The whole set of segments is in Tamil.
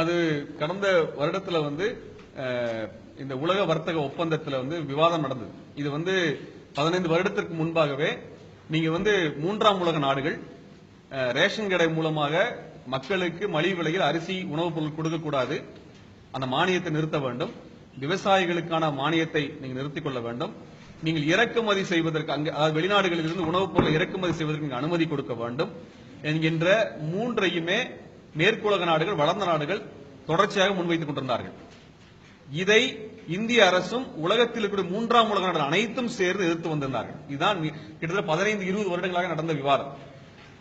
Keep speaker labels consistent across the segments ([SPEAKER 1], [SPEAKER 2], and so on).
[SPEAKER 1] அது கடந்த வருடத்துல இந்த உலக வர்த்தக ஒப்பந்தத்துல விவாதம் நடந்தது. இது 15 வருடத்திற்கு முன்பாகவே நீங்க மூன்றாம் உலக நாடுகள் ரேஷன் கடை மூலமாக மக்களுக்கு மலிவு விலையில் அரிசி உணவுப் பொருள் கொடுக்கக்கூடாது, அந்த மானியத்தை நிறுத்த வேண்டும், விவசாயிகளுக்கான மானியத்தை நீங்க நிறுத்திக் கொள்ள வேண்டும், நீங்கள் இறக்குமதி செய்வதற்கு அதாவது வெளிநாடுகளில் இருந்து உணவுப் பொருளை இறக்குமதி செய்வதற்கு அனுமதி கொடுக்க வேண்டும் என்கின்ற மூன்றையுமே மேற்குலக நாடுகள், வளர்ந்த நாடுகள் தொடர்ச்சியாக முன்வைத்துக் கொண்டிருந்தார்கள். இதை இந்திய அரசும் உலகத்தில் இருக்கிற மூன்றாம் உலக நாடுகள் அனைத்தும் சேர்ந்து எதிர்த்து வந்திருந்தார்கள். இதுதான் கிட்டத்தட்ட 15-20 வருடங்களாக நடந்த விவாதம்.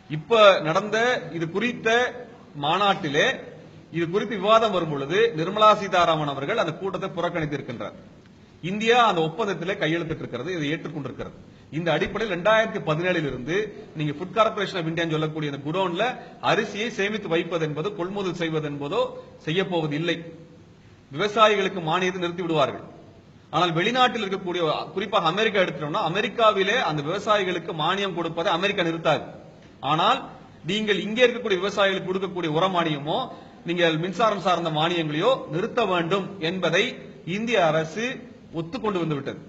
[SPEAKER 1] இப்ப நடந்த இது குறித்த மாநாட்டிலே இது குறித்து விவாதம் வரும் பொழுது நிர்மலா சீதாராமன் அவர்கள் அந்த கூட்டத்தை புறக்கணித்திருக்கின்றார். இந்தியா அந்த ஒப்பந்தத்திலே கையெழுத்திட்டிருக்கிறது, இதை ஏற்றுக்கொண்டிருக்கிறது. இந்த அடிப்படையில் 2017 இருந்து நீங்க ஃபுட் கார்பரேஷன் ஆஃப் இந்தியா சொல்லக்கூடிய இந்த குடோன்ல அரிசியை சேமித்து வைப்பது என்பதோ கொள்முதல் செய்வது என்பதோ செய்ய போவது இல்லை. விவசாயிகளுக்கு மானியத்தை நிறுத்தி விடுவார்கள். ஆனால் வெளிநாட்டில் இருக்கக்கூடிய குறிப்பாக அமெரிக்கா எடுத்துட்டோம்னா அமெரிக்காவிலே அந்த விவசாயிகளுக்கு மானியம் கொடுப்பதை அமெரிக்கா நிறுத்தாது. ஆனால் நீங்கள் இங்கே இருக்கக்கூடிய விவசாயிகளுக்கு கொடுக்கக்கூடிய உர மானியமோ நீங்கள் மின்சாரம் சார்ந்த மானியங்களையோ நிறுத்த வேண்டும் என்பதை இந்திய அரசு ஒத்துக்கொண்டு வந்துவிட்டது.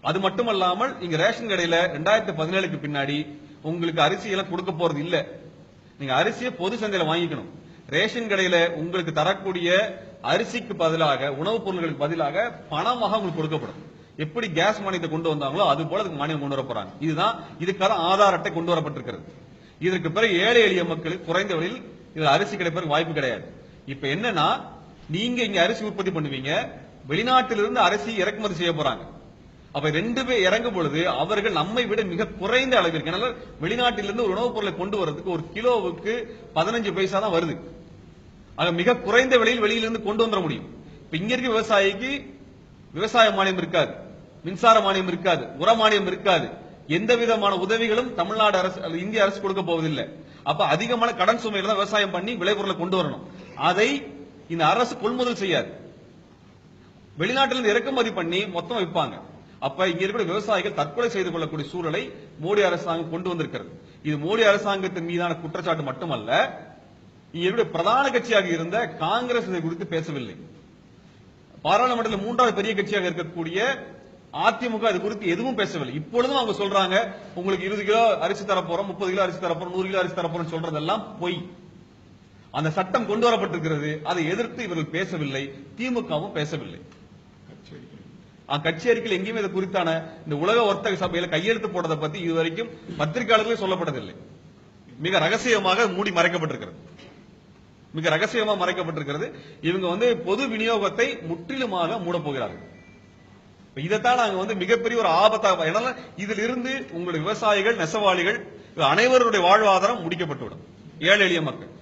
[SPEAKER 1] அது மட்டுமல்லாமல் இங்க ரேஷன் கடையில 2017க்கு பின்னாடி உங்களுக்கு அரிசி எல்லாம் கொடுக்க போறது இல்ல. நீங்க அரிசியை பொது சந்தையில வாங்கிக்கணும். ரேஷன் கடையில உங்களுக்கு தரக்கூடிய அரிசிக்கு பதிலாக உணவுப் பொருட்களுக்கு பதிலாக பணமாக உங்களுக்கு கொடுக்கப்படும். எப்படி கேஸ் மானியத்தை கொண்டு வந்தாங்களோ அது போல மானியம் கொண்டு வர போறாங்க. இதுதான் இதுக்கான ஆதார் அட்டை கொண்டு வரப்பட்டிருக்கிறது. இதற்கு பிறகு ஏழை எளிய மக்களுக்கு குறைந்த விலையில் இதுல அரிசி கிடைப்பதற்கு வாய்ப்பு கிடையாது. இப்ப என்னன்னா நீங்க இங்க அரிசி உற்பத்தி பண்ணுவீங்க, வெளிநாட்டிலிருந்து அரிசி இறக்குமதி செய்ய போறாங்க. அப்ப 2 பேர் இறங்கும் பொழுது அவர்கள் நம்மை விட மிக குறைந்த அளவிற்கு, வெளிநாட்டிலிருந்து ஒரு உணவுப் பொருளை கொண்டு வரதுக்கு ஒரு கிலோவுக்கு 15 பைசா தான் வருது. ஆக மிக குறைந்த விலையில் வெளியிலிருந்து கொண்டு வந்துட முடியும். இப்ப இங்க இருக்க விவசாயிக்கு விவசாய மானியம் இருக்காது, மின்சார மானியம் இருக்காது, உர மானியம் இருக்காது, எந்த விதமான உதவிகளும் தமிழ்நாடு அரசு இந்திய அரசு கொடுக்க போவதில்லை. அப்ப அதிகமான கடன் சுமையில தான் விவசாயம் பண்ணி விளைபொருளை கொண்டு வரணும். அதை இந்த அரசு கொள்முதல் செய்யாது, வெளிநாட்டிலிருந்து இறக்குமதி பண்ணி மொத்தம் விற்பாங்க. அப்ப இங்க இருக்கிற விவசாயிகள் தற்கொலை செய்து கொள்ளக்கூடிய சூழலை மோடி அரசாங்கம் கொண்டு வந்திருக்கிறது. இது மோடி அரசாங்கத்தின் மீதான குற்றச்சாட்டு மட்டுமல்ல, இங்க பிரதான கட்சியாக இருந்த காங்கிரஸ் இதை குறித்து பேசவில்லை. பாராளுமன்றத்தில் 3வது பெரிய கட்சியாக இருக்கக்கூடிய அதிமுக இது குறித்து எதுவும் பேசவில்லை. இப்பொழுதும் அவங்க சொல்றாங்க உங்களுக்கு 20 கிலோ அரிசி தரப்போறோம், 30 கிலோ அரிசி தரப்போறோம், 100 கிலோ அரிசி தரப்போறோம் சொல்றதெல்லாம் பொய். அந்த சட்டம் கொண்டு வரப்பட்டிருக்கிறது, அதை எதிர்த்து இவர்கள் பேசவில்லை, திமுகவும் பேசவில்லை. கட்சி அறிக்கையில் எங்கேயுமே இது குறித்தான இந்த உலக வர்த்தக சபையில கையெழுத்து போட்டதை பத்தி இதுவரைக்கும் பத்திரிகையாளர்களே சொல்லப்பட்டதில்லை. மிக ரகசியமாக மூடி மறைக்கப்பட்டிருக்கிறது, மிக ரகசியமாக மறைக்கப்பட்டிருக்கிறது. இவங்க பொது விநியோகத்தை முற்றிலுமாக மூட போகிறார்கள். இதைத்தான் நாங்க மிகப்பெரிய ஒரு ஆபத்தாக, ஏன்னா இதில் இருந்து உங்களுடைய விவசாயிகள், நெசவாளிகள் அனைவருடைய வாழ்வாதாரம் முடிக்கப்பட்டுவிடும், ஏழை எளிய மக்கள்.